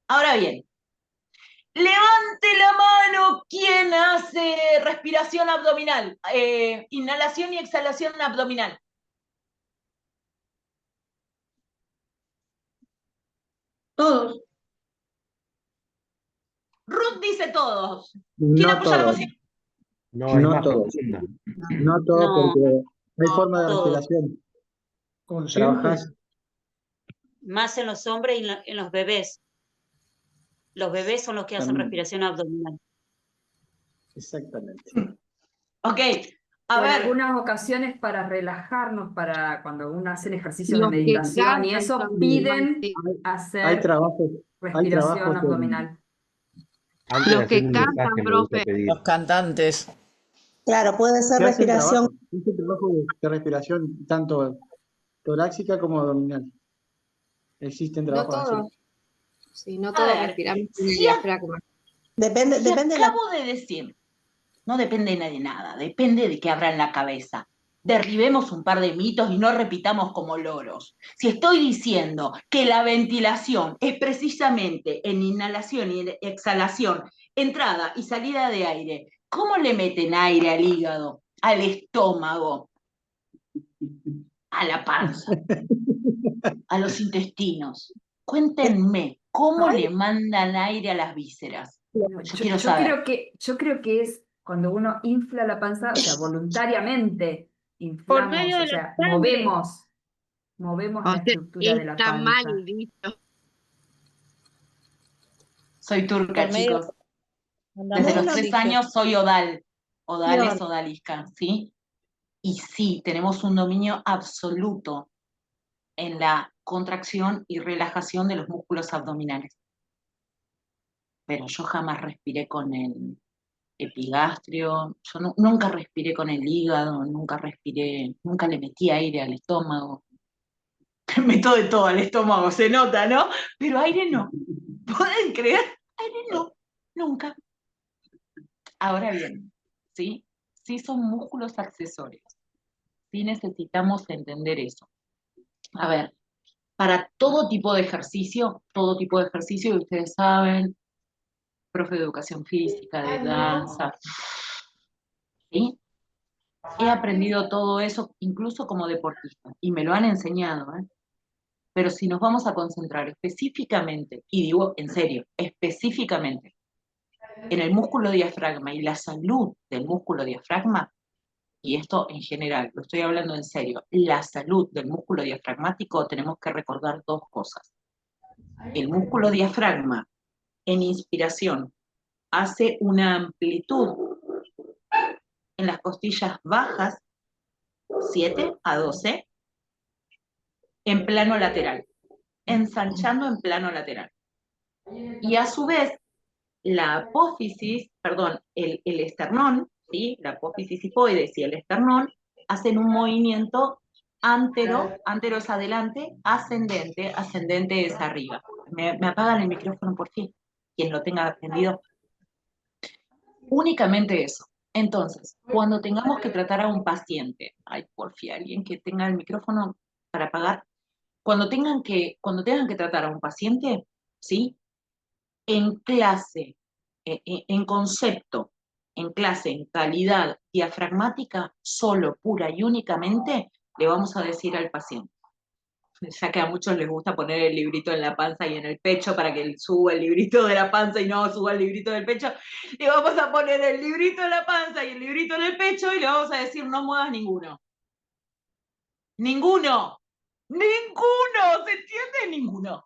Ahora bien, levante la mano quien hace respiración abdominal, inhalación y exhalación abdominal. Todos. Ruth dice todos. ¿Quién apoya la moción? No todos. No todos, porque hay forma de todos. respiración. Conscientes. Trabajás. Más en los hombres y en los bebés. Los bebés son los que hacen También. respiración abdominal. Exactamente. Ok, O a en ver. algunas ocasiones para relajarnos, para cuando uno hace ejercicios de Los que meditación y cantan eso, también, piden sí. Hay hacer trabajos respiración abdominal. Antes de Los hacer que un cantan, mensaje me gusta profe. pedir. Los cantantes. Claro, puede ser que hacen respiración. trabajo de respiración tanto torácica como abdominal. Existen No trabajos así. todos. Sí, no A todos ver, respiramos con el si diafragma. Depende de la... acabo de decir, no depende de nada, depende de que abran la cabeza. Derribemos un par de mitos y no repitamos como loros. Si estoy diciendo que la ventilación es precisamente en inhalación y en exhalación, entrada y salida de aire, ¿cómo le meten aire al hígado, al estómago, a la panza, a los intestinos? Cuéntenme, ¿cómo le mandan aire a las vísceras? Yo quiero saber. Yo creo que es cuando uno infla la panza, o sea, voluntariamente Por inflamos, medio o de la sea, sangre. movemos O la sea, estructura de la está mal panza. dicho. Soy turca, Por medio, chicos. mandamos Desde los los 3 oxígenos. años soy Odal. Odal es odalisca, ¿sí? Y sí, tenemos un dominio absoluto en la contracción y relajación de los músculos abdominales. Pero yo jamás respiré con el epigastrio, yo nunca respiré con el hígado, nunca le metí aire al estómago. Meto de todo al estómago, se nota, ¿no? Pero aire no. ¿Pueden creer? Aire no, nunca. Ahora bien, ¿sí? Sí son músculos accesorios. Sí necesitamos entender eso. A ver, para todo tipo de ejercicio, y ustedes saben, profe de educación física, de danza, ¿sí? He aprendido todo eso incluso como deportista y me lo han enseñado, ¿eh? Pero si nos vamos a concentrar específicamente, y digo en serio, específicamente, en el músculo diafragma y la salud del músculo diafragma, y esto en general, lo estoy hablando en serio, la salud del músculo diafragmático, tenemos que recordar dos cosas. El músculo diafragma en inspiración hace una amplitud en las costillas bajas, 7 a 12, en plano lateral, ensanchando en plano lateral. Y a su vez, la apófisis, perdón, el esternón, ¿sí? La apófisis hipoides y el esternón hacen un movimiento antero es adelante, ascendente es arriba. Me apagan el micrófono por fin, quien lo tenga aprendido. Únicamente eso. Entonces, cuando tengamos que tratar a un paciente, ay, porfi, alguien que tenga el micrófono para apagar, cuando tengan que tratar a un paciente, ¿sí? En clase, en concepto, en clase, en calidad diafragmática, solo, pura y únicamente, le vamos a decir al paciente. Ya que a muchos les gusta poner el librito en la panza y en el pecho para que él suba el librito de la panza y no suba el librito del pecho, le vamos a poner el librito en la panza y el librito en el pecho y le vamos a decir no muevas ninguno. Ninguno. Ninguno. ¿Se entiende? Ninguno.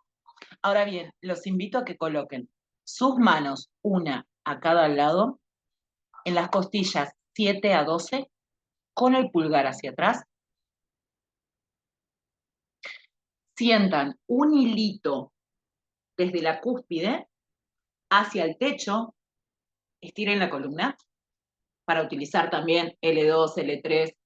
Ahora bien, los invito a que coloquen sus manos, una a cada lado, en las costillas 7 a 12, con el pulgar hacia atrás. Sientan un hilito desde la cúspide hacia el techo, estiren la columna, para utilizar también L2, L3.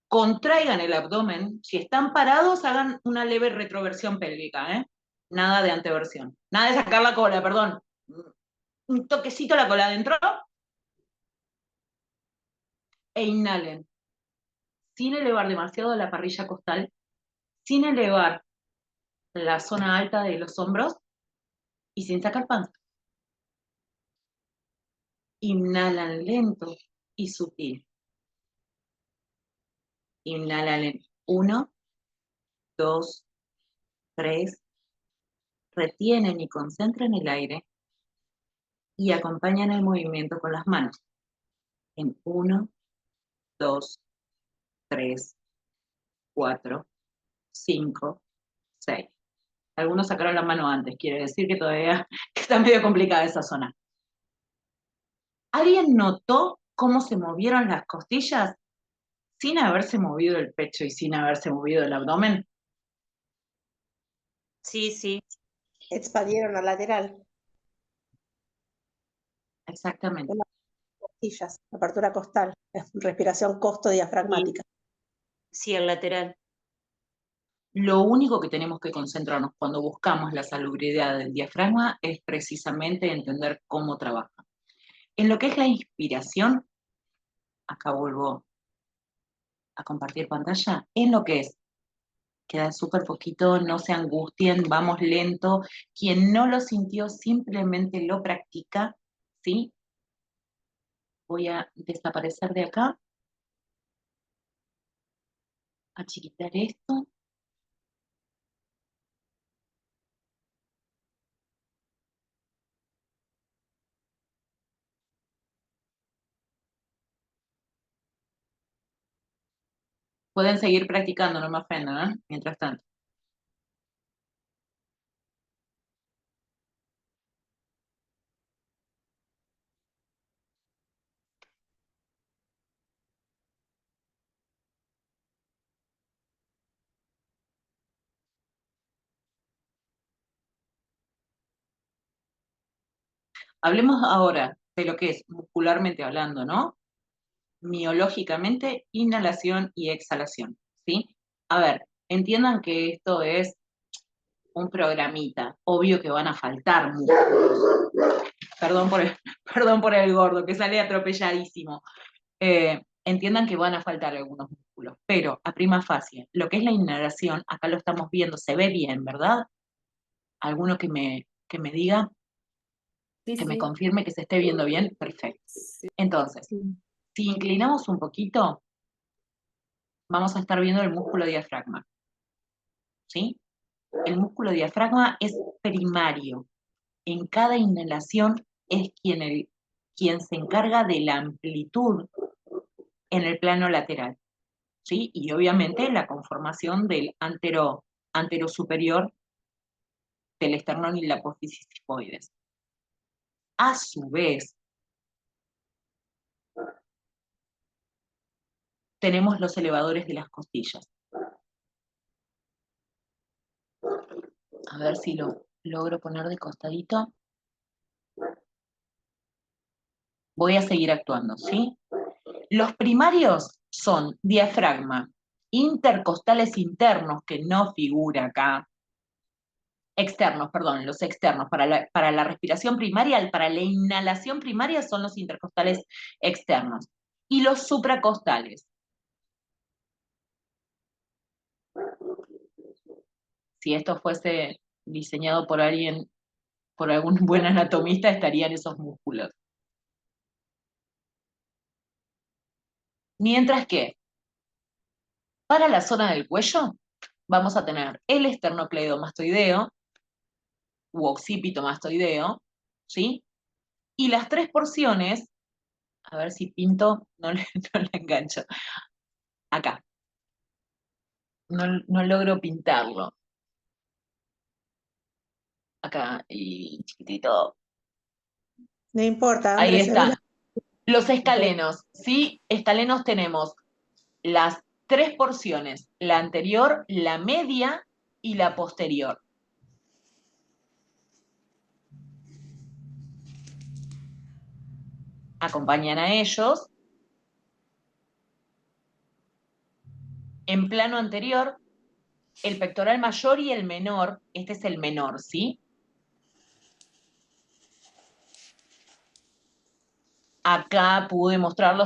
Contraigan el abdomen. Si están parados, hagan una leve retroversión pélvica, ¿eh? Nada de anteversión. Nada de sacar la cola, perdón. Un toquecito la cola adentro. E inhalen. Sin elevar demasiado la parrilla costal, sin elevar la zona alta de los hombros y sin sacar panza. Inhalan lento y sutil. Inhalan lento. 1, 2, 3. Retienen y concentran el aire y acompañan el movimiento con las manos. En 1, 2, 3, 4, 5, 6. Algunos sacaron la mano antes, quiere decir que todavía está medio complicada esa zona. ¿Alguien notó cómo se movieron las costillas sin haberse movido el pecho y sin haberse movido el abdomen? Sí, sí. Expandieron al lateral, Exactamente. en las costillas, apertura costal, respiración costo-diafragmática. Sí, el lateral. Lo único que tenemos que concentrarnos cuando buscamos la salubridad del diafragma es precisamente entender cómo trabaja. En lo que es la inspiración, acá vuelvo a compartir pantalla, en lo que es, queda súper poquito, no se angustien, vamos lento. Quien no lo sintió simplemente lo practica, ¿sí? Voy a desaparecer de acá, a chiquitar esto. Pueden seguir practicando, no me ofendan, ¿eh? Mientras tanto. Hablemos ahora de lo que es muscularmente hablando, ¿no? Miológicamente, inhalación y exhalación, ¿sí? A ver, entiendan que esto es un programita, obvio que van a faltar músculos. Perdón por perdón por el gordo, que sale atropelladísimo. Entiendan que van a faltar algunos músculos, pero a prima facie, lo que es la inhalación, acá lo estamos viendo, se ve bien, ¿verdad? ¿Alguno que me diga? Sí, Que me sí. confirme que se esté viendo bien, perfecto. Entonces, si inclinamos un poquito, vamos a estar viendo el músculo diafragma, ¿sí? El músculo diafragma es primario. En cada inhalación es quien se encarga de la amplitud en el plano lateral, ¿sí? Y obviamente la conformación del antero superior del esternón y la apófisis cifoides. A su vez, tenemos los elevadores de las costillas. A ver si lo logro poner de costadito. Voy a seguir actuando, ¿sí? Los primarios son diafragma, intercostales internos, que no figura acá, externos, perdón, los externos, para la respiración primaria, para la inhalación primaria son los intercostales externos, y los supracostales. Si esto fuese diseñado por alguien, por algún buen anatomista, estarían esos músculos. Mientras que, para la zona del cuello, vamos a tener el esternocleidomastoideo, u occipito mastoideo, ¿sí? Y las tres porciones, a ver si pinto, no le engancho, acá. No logro pintarlo. Acá, y chiquitito. No importa, Ahí Andrés, están. Los escalenos, ¿sí? Escalenos tenemos las tres porciones, la anterior, la media y la posterior. Acompañan a ellos. En plano anterior, el pectoral mayor y el menor, este es el menor, ¿sí? Acá pude mostrar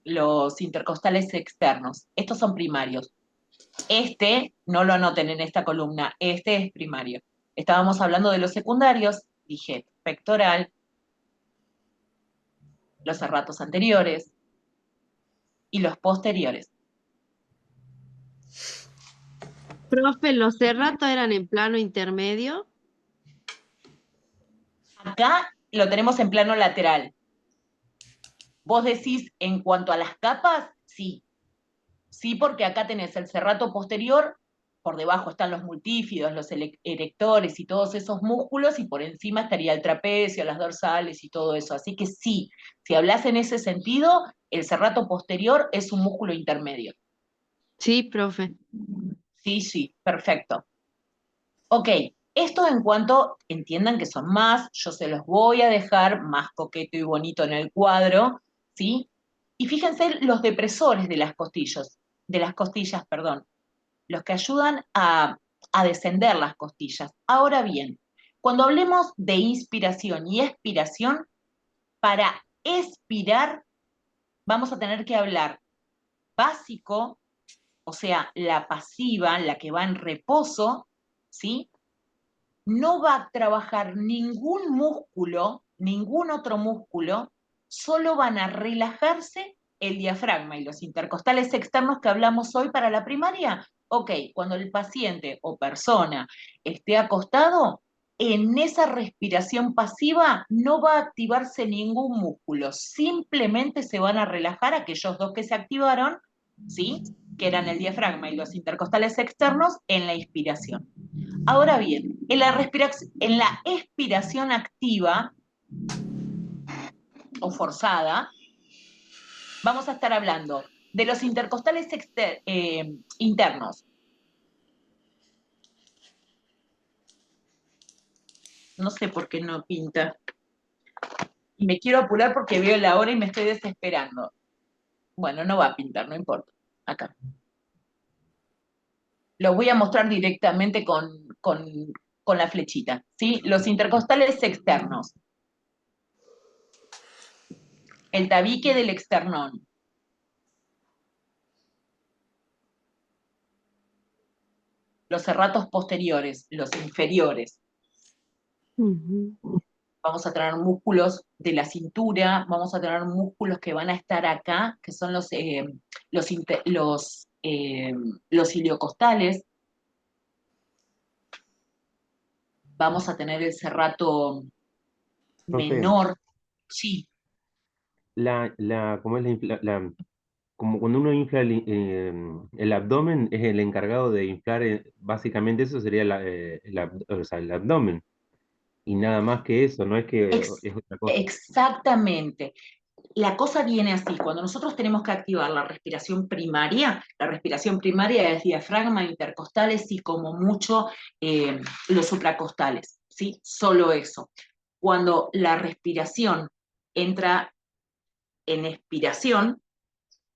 los intercostales externos. Estos son primarios. Este, no lo anoten en esta columna, este es primario. Estábamos hablando de los secundarios, dije pectoral, los serratos anteriores y los posteriores. Profe, ¿los serratos eran en plano intermedio? Acá lo tenemos en plano lateral. Vos decís, en cuanto a las capas, sí. Sí, porque acá tenés el serrato posterior, por debajo están los multífidos, los erectores y todos esos músculos, y por encima estaría el trapecio, las dorsales y todo eso. Así que sí, si hablas en ese sentido, el serrato posterior es un músculo intermedio. Sí, profe. Sí, perfecto. Ok, esto en cuanto entiendan que son más, yo se los voy a dejar más coqueto y bonito en el cuadro, ¿sí? Y fíjense los depresores de las costillas, perdón, los que ayudan a descender las costillas. Ahora bien, cuando hablemos de inspiración y expiración, para expirar vamos a tener que hablar básico, o sea, la pasiva, la que va en reposo, ¿sí? No va a trabajar ningún músculo, ningún otro músculo, solo van a relajarse el diafragma y los intercostales externos que hablamos hoy para la primaria. Ok, cuando el paciente o persona esté acostado, en esa respiración pasiva no va a activarse ningún músculo, simplemente se van a relajar aquellos dos que se activaron, ¿sí? que eran el diafragma y los intercostales externos, en la inspiración. Ahora bien, en la expiración activa o forzada, vamos a estar hablando de los intercostales internos. No sé por qué no pinta. Y me quiero apurar porque veo la hora y me estoy desesperando. Bueno, no va a pintar, no importa. Acá. Lo voy a mostrar directamente con la flechita, ¿sí? Los intercostales externos. El tabique del externón. Los serratos posteriores, los inferiores. Vamos a tener músculos de la cintura, vamos a tener músculos que van a estar acá, que son los iliocostales. Vamos a tener el serrato Profe, menor. Sí, ¿cómo es como cuando uno infla el abdomen, es el encargado de inflar, básicamente eso sería o sea, el abdomen. Y nada más que eso, no es que es otra cosa. exactamente. La cosa viene así, cuando nosotros tenemos que activar la respiración primaria es diafragma, intercostales y como mucho los supracostales, ¿sí? Solo eso. Cuando la respiración entra en expiración,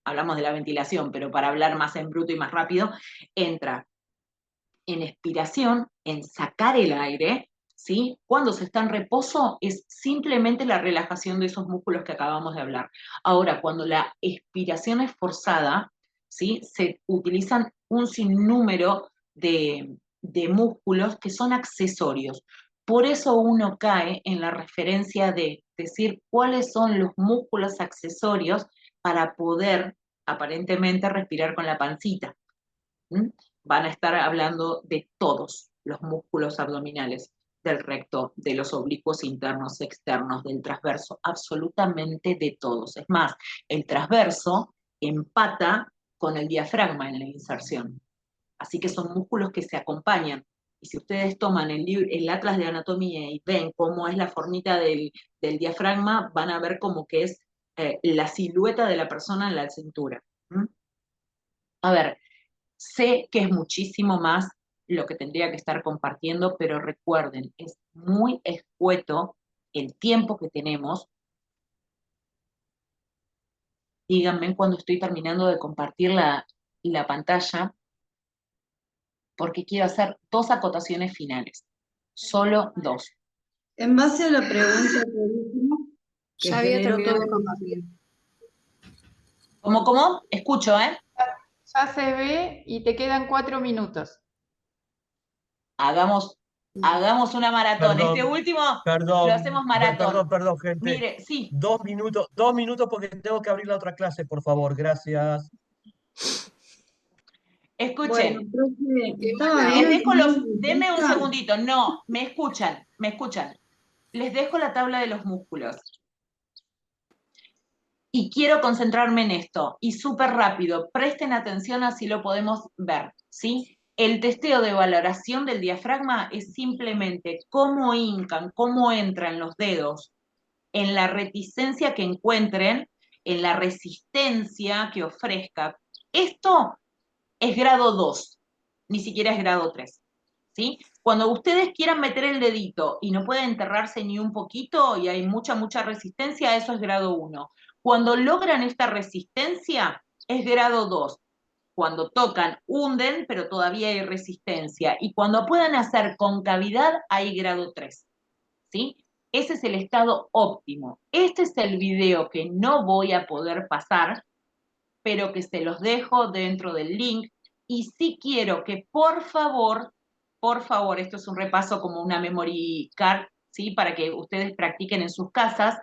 hablamos de la ventilación, pero para hablar más en bruto y más rápido, entra en expiración, en sacar el aire, ¿sí? Cuando se está en reposo es simplemente la relajación de esos músculos que acabamos de hablar. Ahora, cuando la expiración es forzada, ¿sí? Se utilizan un sinnúmero de músculos que son accesorios. Por eso uno cae en la referencia de decir cuáles son los músculos accesorios para poder aparentemente respirar con la pancita. ¿Mm? Van a estar hablando de todos los músculos abdominales, del recto, de los oblicuos internos, externos, del transverso, absolutamente de todos. Es más, el transverso empata con el diafragma en la inserción. Así que son músculos que se acompañan. Y si ustedes toman el Atlas de Anatomía y ven cómo es la formita del diafragma, van a ver como que es la silueta de la persona en la cintura. ¿Mm? A ver, sé que es muchísimo más lo que tendría que estar compartiendo, pero recuerden, es muy escueto el tiempo que tenemos. Díganme cuando estoy terminando de compartir la pantalla, porque quiero hacer 2 acotaciones finales. Solo 2. En base a la pregunta que hicimos, que Ya había generó terminado todo de compartir. ¿Cómo? Escucho, ¿eh? Ya se ve y te quedan 4 minutos. Hagamos una maratón. Perdón, Este último lo hacemos perdón, maratón. perdón, gente. Mire, sí. 2 minutos porque tengo que abrir la otra clase, por favor, gracias. Escuchen. Bueno, profe, estaba Les bien. dejo denme un segundito. No, me escuchan. Les dejo la tabla de los músculos. Y quiero concentrarme en esto. Y súper rápido, presten atención, así lo podemos ver, ¿sí? El testeo de valoración del diafragma es simplemente cómo hincan, cómo entran los dedos en la reticencia que encuentren, en la resistencia que ofrezca. Esto es grado 2, ni siquiera es grado 3, ¿sí? Cuando ustedes quieran meter el dedito y no pueden enterrarse ni un poquito y hay mucha resistencia, eso es grado 1. Cuando logran esta resistencia, es grado 2. Cuando tocan, hunden, pero todavía hay resistencia. Y cuando puedan hacer concavidad, hay grado 3, ¿sí? Ese es el estado óptimo. Este es el video que no voy a poder pasar, pero que se los dejo dentro del link. Y sí quiero que por favor, esto es un repaso como una memory card, ¿sí? Para que ustedes practiquen en sus casas.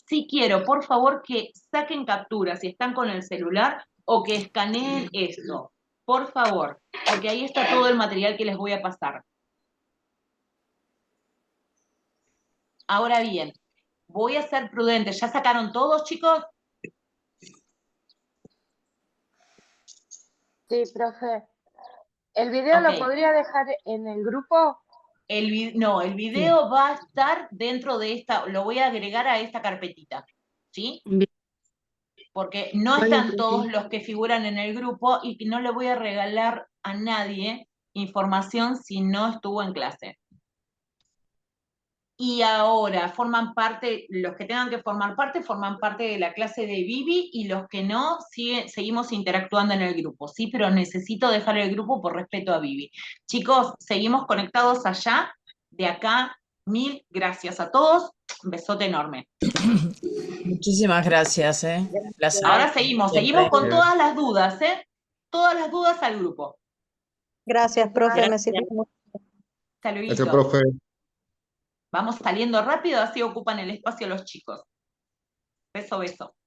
Sí quiero, por favor, que saquen capturas si están con el celular o que escaneen esto. Por favor, porque ahí está todo el material que les voy a pasar. Ahora bien, voy a ser prudente. ¿Ya sacaron todos, chicos? Sí, profe. ¿El video lo Ok. podría dejar en el grupo? No, el video va a estar dentro de esta, lo voy a agregar a esta carpetita, ¿sí? Bien. Porque no Vale, están profe. todos los que figuran en el grupo y que no le voy a regalar a nadie información si no estuvo en clase. Y ahora forman parte, los que tengan que formar parte de la clase de Vivi, y los que no, seguimos interactuando en el grupo, ¿sí? Pero necesito dejar el grupo por respeto a Vivi. Chicos, seguimos conectados allá. De acá, 1000 gracias a todos. Un besote enorme. Muchísimas gracias, Placer. Ahora seguimos Siempre. con todas las dudas, Todas las dudas al grupo. Gracias, profe, me sirvió mucho. Saludito. Gracias, profe. Vamos saliendo rápido, así ocupan el espacio los chicos. Beso, beso.